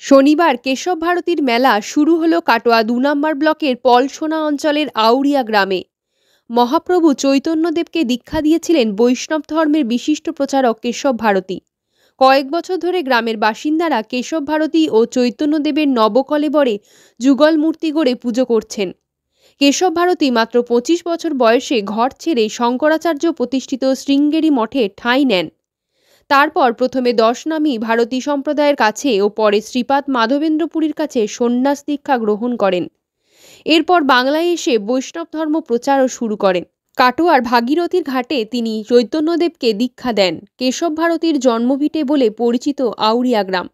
শনিবার কেশব ভারতীর মেলা শুরু হলো কাটোয়া ২ নম্বর ব্লকের পলসোনা অঞ্চলের আউড়িয়া গ্রামে। মহাপ্রভু চৈতন্যদেবকে দীক্ষা দিয়েছিলেন বৈষ্ণব ধর্মের বিশিষ্ট প্রচারক কেশব ভারতী। কয়েক বছর ধরে গ্রামের বাসিন্দারা কেশব ভারতী ও চৈতন্যদেবের নবকলেবরে যুগল মূর্তি গড়ে পুজো করছেন। কেশব ভারতী মাত্র ২৫ বছর বয়সে ঘর ছেড়ে শঙ্করাচার্য প্রতিষ্ঠিত শৃঙ্গেরি মঠে ঠাঁই নেন। তারপর প্রথমে দশনামী ভারতী সম্প্রদায়ের কাছে ও পরে শ্রীপাদ মাধবেন্দ্রপুরীর কাছে সন্ন্যাস দীক্ষা গ্রহণ করেন। এরপর বাংলায় এসে বৈষ্ণব ধর্ম প্রচারও শুরু করেন। কাটোয়ার ভাগীরথীর ঘাটে তিনি চৈতন্যদেবকে দীক্ষা দেন। কেশব ভারতীর জন্মভিটে বলে পরিচিত আউড়িয়া গ্রাম।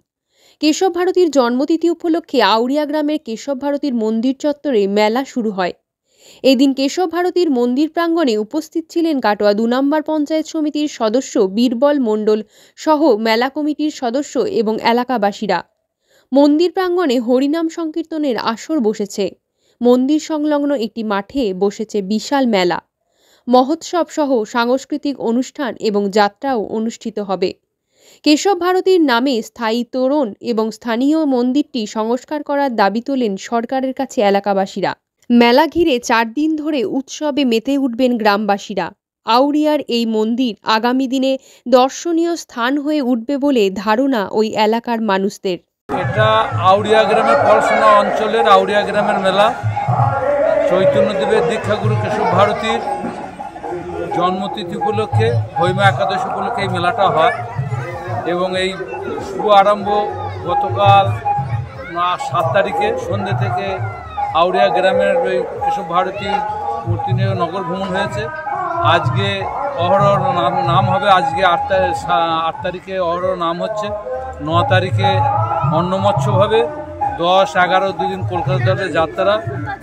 কেশব ভারতীর জন্মতিথি উপলক্ষে আউড়িয়া গ্রামের কেশব ভারতীর মন্দির চত্বরে মেলা শুরু হয়। এদিন কেশব ভারতীর মন্দির প্রাঙ্গণে উপস্থিত ছিলেন কাটোয়া ২ নম্বর পঞ্চায়েত সমিতির সদস্য বীরবল মণ্ডল সহ মেলা কমিটির সদস্য এবং এলাকাবাসীরা। মন্দির প্রাঙ্গণে হরিনাম সংকীর্তনের আসর বসেছে। মন্দির সংলগ্ন একটি মাঠে বসেছে বিশাল মেলা। মহোৎসব সহ সাংস্কৃতিক অনুষ্ঠান এবং যাত্রাও অনুষ্ঠিত হবে। কেশব ভারতীর নামে স্থায়ী তোরণ এবং স্থানীয় মন্দিরটি সংস্কার করার দাবি তোলেন সরকারের কাছে এলাকাবাসীরা। মেলা ঘিরে ৪ দিন ধরে উৎসবে মেতে উঠবেন গ্রামবাসীরা। আউড়িয়ার এই মন্দির আগামী দিনে দর্শনীয় স্থান হয়ে উঠবে বলে ধারণা ওই এলাকার মানুষদের। এটা আউড়িয়া গ্রামের পলসোনা অঞ্চলের আউড়িয়া গ্রামের মেলা। চৈতন্যদেবের দীক্ষাগুরু কেশব ভারতীর জন্মতিথি উপলক্ষে হৈমা একাদশী উপলক্ষে এই মেলাটা হয় এবং এই শুভ আরম্ভ গতকাল ৭ তারিখে সন্ধ্যে থেকে আউড়িয়া গ্রামের ওই কেশব ভারতীর মূর্তি নিয়ে নগর ভ্রমণ হয়েছে। আজকে অহরহ নাম হবে। আজকে ৮ তারিখে অহরহ নাম হচ্ছে। ৯ তারিখে অন্নমৎসব হবে। ১০, ১১, ২ দিন কলকাতাতে যাত্রা।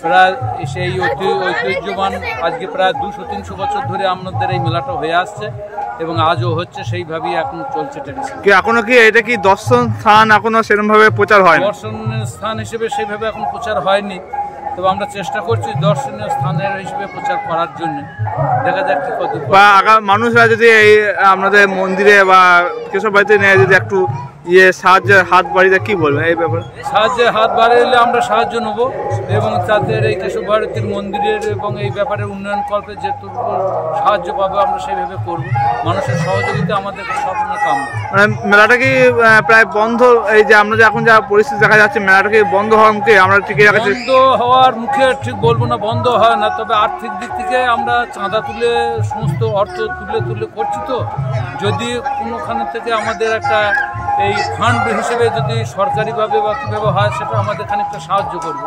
প্রায় সেই ঐতিহ্যবান আজকে প্রায় ২০০-৩০০ বছর ধরে আমাদের এই মেলাটা হয়ে আসছে এবং আজও হচ্ছে, সেইভাবেই এখন চলছে ট্রেডিশন। এখনো কি এটা কি দর্শন স্থান এখনো সেরকমভাবে প্রচার হয়? দর্শনের স্থান হিসেবে সেইভাবে এখন প্রচার হয়নি, তবে আমরা চেষ্টা করছি দর্শনীয় স্থানের হিসেবে প্রচার করার জন্য। দেখা যাক কি কত মানুষরা যদি এই আপনাদের মন্দিরে বা কেশব ভারতী নেয় যদি একটু সাহায্যের হাত বাড়িয়ে কি বলবেন এই ব্যাপারে? সাহায্যের হাত বাড়াইলে আমরা সাহায্য নেব এবং তাদের এই কেশব ভারতীর মন্দিরের এবং এই ব্যাপারে উন্নয়ন কল্পে যেটুকু সাহায্য পাবো আমরা সেইভাবে করব। মানুষের সহযোগিতা আমাদের সবসময় কাম্য। মানে মেলাটা কি প্রায় বন্ধ? এই যে আমরা এখন যা পরিস্থিতি দেখা যাচ্ছে, মেলাটা কি বন্ধ হওয়ার মুখে? আমরা ঠিক বন্ধ হওয়ার মুখে ঠিক বলবো না, বন্ধ হয় না, তবে আর্থিক দিক থেকে আমরা চাঁদা তুলে সমস্ত অর্থ তুলে করছি। তো যদি কোনোখানে থেকে আমাদের একটা এই ফান্ড হিসেবে যদি সরকারিভাবে বা কীভাবে হয় সেটা আমাদের খানিকটা সাহায্য করবে।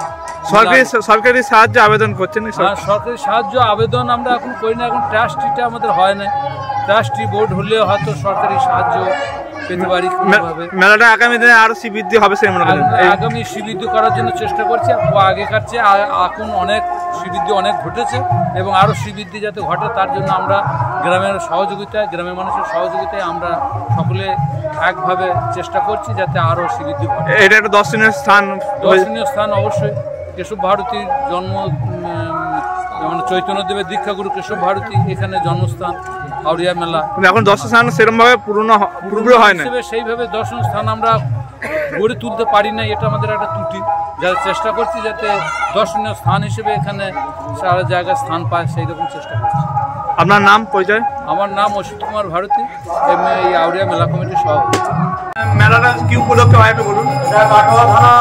সরকারি সাহায্য আবেদন করছেন? সরকারি সাহায্য আবেদন আমরা এখন করি না, এখন ট্রাস্টিটা আমাদের হয় না। ট্রাস্টি বোর্ড হলে হয়তো সরকারি সাহায্য পেতে পারি। মেলাটা আগামী দিনে আরো শ্রীবৃদ্ধি হবে? আগামী শ্রীবৃদ্ধি করার জন্য চেষ্টা করছি। আগেকার চেয়ে এখন অনেক শ্রীবৃদ্ধি অনেক ঘটেছে এবং আরও শ্রীবৃদ্ধি যাতে ঘটে তার জন্য আমরা গ্রামের সহযোগিতায়, গ্রামের মানুষের সহযোগিতায় আমরা সকলে একভাবে চেষ্টা করছি যাতে আরও শ্রীবৃদ্ধি ঘটে। এটা একটা দর্শনীয় স্থান অবশ্যই। কেশব ভারতীর জন্ম মানে চৈতন্যদেবের দীক্ষাগুরু কেশব ভারতী এখানে জন্মস্থান আউড়িয়া মেলা। এখন দর্শন স্থান সেরকমভাবে পুরো হয় না, সেইভাবে দর্শন স্থান আমরা গড়ে তুলতে পারি না। এটা আমাদের একটা ত্রুটি, যাতে চেষ্টা করছি যাতে দর্শনীয় স্থান হিসেবে এখানে সারা জায়গায় স্থান পায়, সেই রকম চেষ্টা করছি। আপনার নাম পরিচয়? আমার নাম অসিত কুমার ভারতী, এই আউড়িয়া মেলা কমিটির সভাপতি। মেলাটা কি উপলক্ষে হয় একটু বলুন? কাটোয়া থানা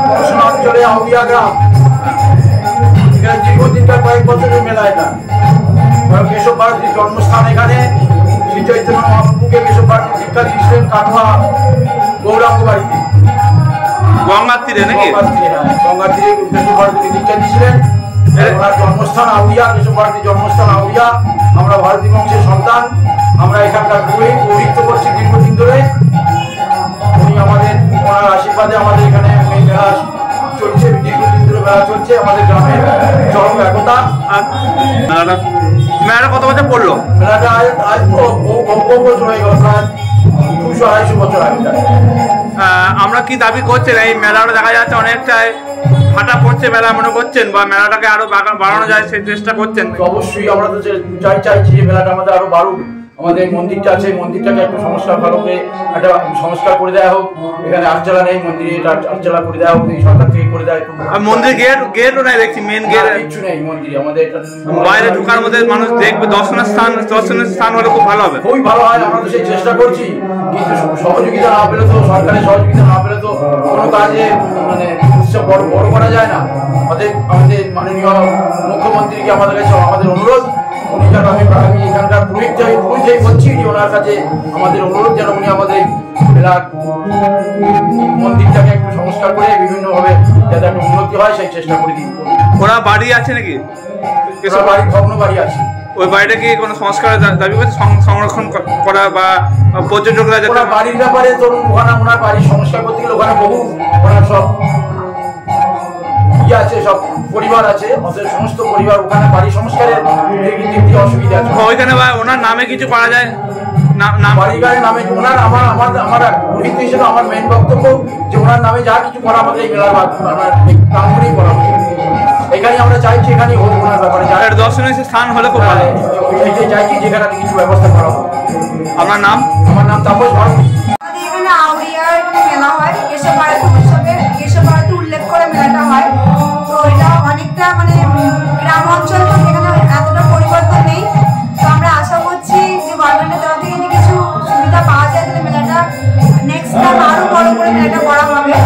পলসোনা অঞ্চলে আউড়িয়া গ্রাম, এখানে দীর্ঘদিনকার কয়েক বছরের মেলা। এটা কেশব ভারতীর জন্মস্থান। এখানে শ্রী চৈতন্য মহাপ্রভুকে কেশব ভারতী দীক্ষা দিয়েছিলেন কাটোয়া গৌরাঙ্গ বাড়িতে, গঙ্গার তীরে নাকি? গঙ্গার তীরে কেশব ভারতীকে দীক্ষা দিয়েছিলেন। ওনার জন্মস্থান আউড়িয়া, কেশব ভারতীর জন্মস্থান আউড়িয়া। আমরা ভারতী বংশের সন্তান, আমরা এখানকার পৌরোহিত্য করছি দীর্ঘদিন ধরে। উনি আমাদের, ওনার আশীর্বাদে আমাদের এখানে মেলা চলছে, দীর্ঘদিন ধরে মেলা চলছে। আমাদের গ্রামের চরম একতা। মেলাটা কত বছর পড়লো? মেলাটা আজ বহু বছর হয়ে গেল, প্রায় 200-250 বছর আগে। আমরা কি দাবি করছেন? এই মেলাটা দেখা যাচ্ছে অনেকটাই ফাটা পড়ছে মেলা মনে করছেন, বা মেলাটাকে আরো বাড়ানো যায় সেই চেষ্টা করছেন? অবশ্যই আমরা তো চাইছি যে মেলাটা আমাদের আরো বাড়ুক, আমাদের মন্দিরটা আছে, মন্দিরটাকে একটু সংস্কার ভালো করে একটা সংস্কার করে দেওয়া হোক। এখানে আটচালা নেই, মন্দিরে আটচালা করে দেওয়া হোক, সরকার থেকে করে দেওয়া। মন্দির গেটও নাই দেখছি, মেন গেট কিছু নেই মন্দিরে আমাদের। বাইরে ঢোকার মধ্যে মানুষ দেখবে, দর্শনের স্থান হলে খুব ভালো হবে। খুবই ভালো হয়, আমরা তো সেই চেষ্টা করছি, কিন্তু সহযোগিতা না পেলে তো, সরকারের সহযোগিতা না পেলে তো কোনো কাজে মানে উৎসব বড় করা যায় না। আমাদের মাননীয় মুখ্যমন্ত্রীকে আমাদের কাছে আমাদের অনুরোধ, উনি যেন আমি এখানকার পুলিশ করছি যে ওনার কাছে আমাদের অনুরোধ যেন উনি আমাদের মেলার মন্দিরটাকে একটু সংস্কার করে বিভিন্নভাবে যাতে একটা উন্নতি হয় সেই চেষ্টা করে দিন। ওরা বাড়ি আছে নাকি? বাড়ি ভগ্ন বাড়ি আছে। ওই বাড়িটা কি কোনো সংস্কারের দাবি করছে, সংরক্ষণ করা বা পর্যটকরা যাতে? ওরা বাড়ির ব্যাপারে ধরুন ওখানে ওনার বাড়ি সংস্কার করতে গেলে ওখানে বহু ওনার সব ইয়ে আছে, সব পরিবার আছে, ওদের সমস্ত পরিবার ওখানে বাড়ি সংস্কারের অসুবিধা আছে। ওইখানে বা ওনার নামে কিছু করা যায় না? বাড়িঘরের নামে ওনার আমার পুরোহিত হিসেবে আমার মেন বক্তব্য যে ওনার নামে যা কিছু করা আমাদের এই মেলার নাম করেই করা হবে। এখানে আমরা চাইছি এখানেই হোক ওনার ব্যাপারে দর্শনীয় স্থান হলে খুব ভালো। এটাই চাইছি যেখানে কিছু ব্যবস্থা করা হোক। আপনার নাম? আমার নাম তাপস ভারতী। এখানে আউরিয়ার মেলা হয়, কেশব ভারতী উৎসবে কেশব ভারতী উল্লেখ করে মেলাটা হয়। তো এটা অনেকটা মানে গ্রাম অঞ্চল, তো এখানে এতটা পরিবর্তন নেই। তো আমরা আশা করছি যে গভর্নমেন্টের তরফ থেকে যদি কিছু সুবিধা পাওয়া যায় তাহলে মেলাটা নেক্সট টাইম আরো বড় করে মেলাটা করা হবে।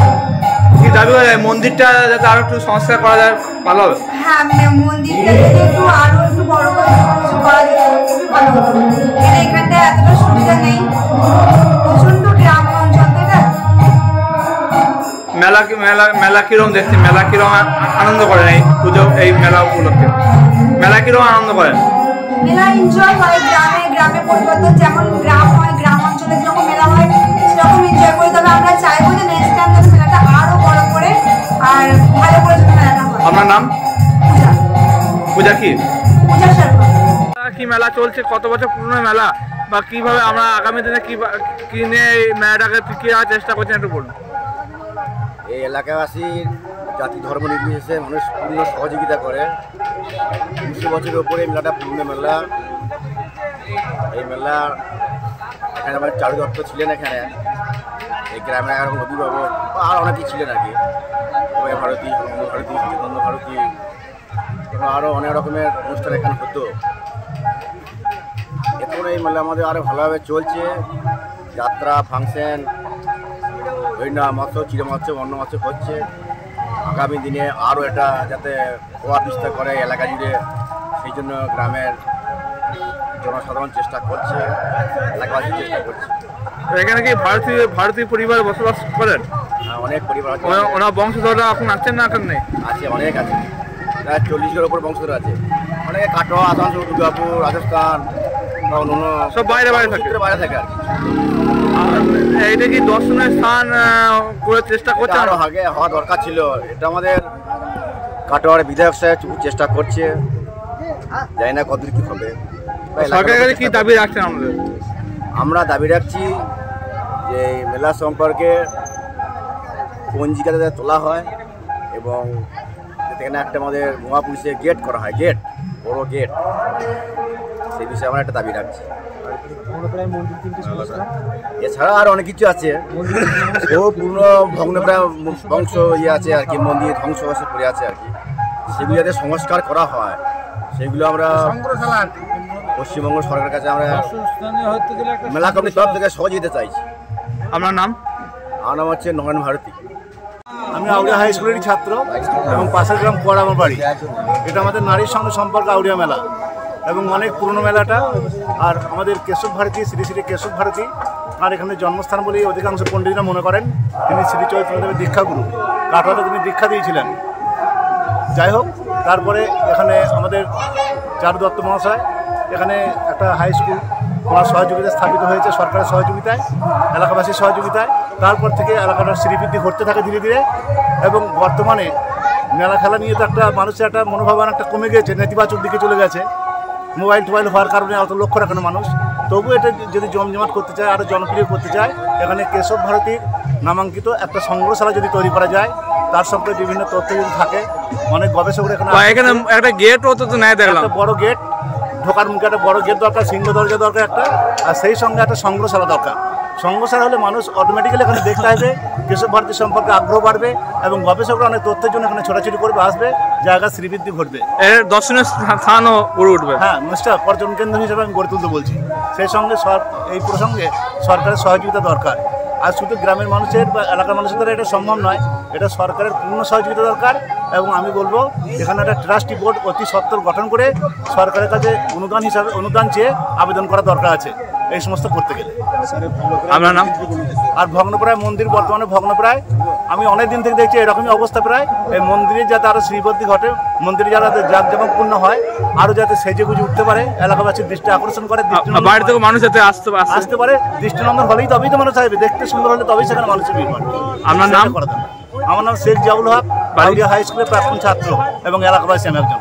কি দাবি করে মন্দিরটা যাতে আরো একটু সংস্কার করা যায় ভালো হবে? হ্যাঁ, মন্দিরটা যদি আরো একটু বড় করে কিছু করা যেত খুবই ভালো হতো। এখানটা এতটা সুবিধা নেই, প্রচন্ড গ্রাম অঞ্চল। মেলা কিরকম দেখছি, মেলা কিরকম আনন্দ করেন এই পুজো, এই মেলা উপলক্ষে মেলা কিরকম আনন্দ করেন? মেলা এনজয় হয়, গ্রামে পরিবর্তন যেমন গ্রাম হয়, গ্রাম অঞ্চলে যখন মেলা হয় সেরকম এনজয় করি। তবে আমরা চাইবো যে নেক্সট টাইম যাতে মেলাটা আরো বড় করে আর ভালো করে যাতে মেলাটা হয়। আপনার নাম? পূজা। পূজা কি? পূজা শর্মা। কি মেলা চলছে, কত বছর পুরনো মেলা, বা কিভাবে আমরা আগামী দিনে কি নিয়ে এই মেলাটাকে টিকিয়ে রাখার চেষ্টা করছেন একটু বলুন। এই এলাকাবাসীর জাতি ধর্ম নির্বিশেষে মানুষ পূর্ণ সহযোগিতা করে। ২০০ বছরের উপরে মেলাটা পূর্ণ মেলা। এই মেলা এখানে আমার চারু দত্ত ছিলেন, এখানে এই গ্রামের এরকম অভিভাবক আর অনেকেই ছিলেন আর কি, অভয় ভারতী, অনন্ত ভারতী, সচিদানন্দ ভারতী, আরও অনেক রকমের অনুষ্ঠান এখানে হতো। এখন এই মেলা আমাদের আরও ভালোভাবে চলছে, যাত্রা, ফাংশন, হরিণা মৎস্য, চিড়ে মৎস্য, অন্য মৎস্য হচ্ছে। আগামী দিনে আরও এটা যাতে প্রভাব বিস্তার করে এলাকা জুড়ে, সেই জন্য গ্রামের জনসাধারণ চেষ্টা করছে, এলাকাবাসী চেষ্টা করছে। এখানে কি ভারতীয় পরিবার বসবাস করেন? হ্যাঁ, অনেক পরিবার আছে। ওনার বংশধররা এখন আসছেন না? এখন নেই? আছে, অনেক আছে, প্রায় 40-এর উপর বংশধর আছে। অনেকে কাটোয়া, আসানসোল, দুর্গাপুর, রাজস্থান বা অন্য সব বাইরে থাকে আর কি। এইটা কি দর্শনের স্থান করে চেষ্টা করছে? আরো আগে হওয়া দরকার ছিল। এটা আমাদের কাটোয়ার বিধায়ক সাহেব চেষ্টা করছে, জানি না কতদূর কি হবে। সরকারের কাছে কি দাবি রাখছেন আমাদের? আমরা দাবি রাখছি যে মেলা সম্পর্কে পঞ্জিকা যাতে তোলা হয় এবং এখানে একটা আমাদের মহাপুরুষের গেট করা হয়, গেট, বড় গেট, সেই বিষয়ে আমরা একটা দাবি রাখছি। এছাড়া আর অনেক কিছু আছে, ও পুরনো ভগ্নপ্রায় বংশ ইয়ে আছে আর কি, মন্দির ধ্বংস করে আছে আর কি, সেগুলো যাতে সংস্কার করা হয়, সেগুলো আমরা পশ্চিমবঙ্গ সরকারের কাছে আমরা মেলা কমিটির তরফ থেকে সহযোগিতা চাইছি। আপনার নাম? আমার নাম হচ্ছে নয়ন ভারতী। আমি আউরিয়া হাই স্কুলেরই ছাত্র এবং পাশের গ্রাম কুয়াড়া আমার বাড়ি। এটা আমাদের নারীর সঙ্গে সম্পর্ক আউরিয়া মেলা এবং অনেক পুরনো মেলাটা। আর আমাদের কেশব ভারতী, শ্রী শ্রী কেশব ভারতী আর এখানে জন্মস্থান বলেই অধিকাংশ পণ্ডিতরা মনে করেন। তিনি শ্রী চৈতন্যদেবের দীক্ষাগুরু, কাটোয়াতে তিনি দীক্ষা দিয়েছিলেন। যাই হোক, তারপরে এখানে আমাদের চারু দত্ত মহাশয় এখানে একটা হাই স্কুল ওনার সহযোগিতায় স্থাপিত হয়েছে, সরকারের সহযোগিতায়, এলাকাবাসীর সহযোগিতায়। তারপর থেকে এলাকাটার শ্রীবৃদ্ধি ঘটতে থাকে ধীরে ধীরে এবং বর্তমানে মেলা খেলা নিয়ে তো একটা মানুষের একটা মনোভাবনা একটা কমে গেছে, নেতিবাচক দিকে চলে গেছে। মোবাইল টোবাইল হওয়ার কারণে অত লক্ষ্য রাখে না মানুষ। তবু এটা যদি জমজমাট করতে চায়, আরও জনপ্রিয় করতে চায়, এখানে কেশব ভারতীর নামাঙ্কিত একটা সংগ্রহশালা যদি তৈরি করা যায়, তার সঙ্গে বিভিন্ন তথ্য যদি থাকে, অনেক গবেষকরা এখানে একটা গেট তো নেয়, দেখলাম একটা বড় গেট ঢোকার মুখে একটা বড় গেট দরকার, সিংহ দরজা দরকার একটা, আর সেই সঙ্গে একটা সংগ্রহশালা দরকার। সংগ্রহশালা হলে মানুষ অটোমেটিক্যালি এখানে দেখতে আসবে, কেশব ভারতী সম্পর্কে আগ্রহ বাড়বে এবং গবেষকরা অনেক তথ্যের জন্য এখানে ছোটাছুটি করবে, আসবে, জায়গার শ্রীবৃদ্ধি ঘটবে, এর দর্শনীয় স্থানও গড়ে উঠবে। হ্যাঁ, নিশ্চয় পর্যটন কেন্দ্র হিসেবে আমি গড়ে তুলতে বলছি। সেই সঙ্গে এই প্রসঙ্গে সরকারের সহযোগিতা দরকার। আর শুধু গ্রামের মানুষের বা এলাকার মানুষের দ্বারা এটা সম্ভব নয়, এটা সরকারের পূর্ণ সহযোগিতা দরকার। এবং আমি বলবো এখানে একটা ট্রাস্টি বোর্ড অতি সত্বর গঠন করে সরকারের কাছে অনুদান চেয়ে আবেদন করা দরকার আছে এই সমস্ত করতে গেলে। আপনার নাম? আর ভগ্নপ্রায় মন্দির, বর্তমানে ভগ্নপ্রায়। আমি অনেক দিন থেকে দেখছি এরকমই অবস্থা প্রায়। এই মন্দিরে যাতে আরও শ্রীবৃদ্ধি ঘটে, মন্দিরে যাতে জাঁকজমকপূর্ণ হয়, আরও যাতে সেজে গুজে উঠতে পারে, এলাকাবাসীর দৃষ্টি আকর্ষণ করে, বাইরে থেকে মানুষ যাতে আসতে পারে, দৃষ্টিনন্দন হলেই তবেই তো মানুষ আসবে, দেখতে সুন্দর হলে তবেই সেখানে মানুষের ভিড় বাড়বে। আপনার নাম? আমার নাম শেখ জাউল হক, আউরিয়া হাই স্কুলের প্রাক্তন ছাত্র এবং এলাকাবাসী আমি একজন।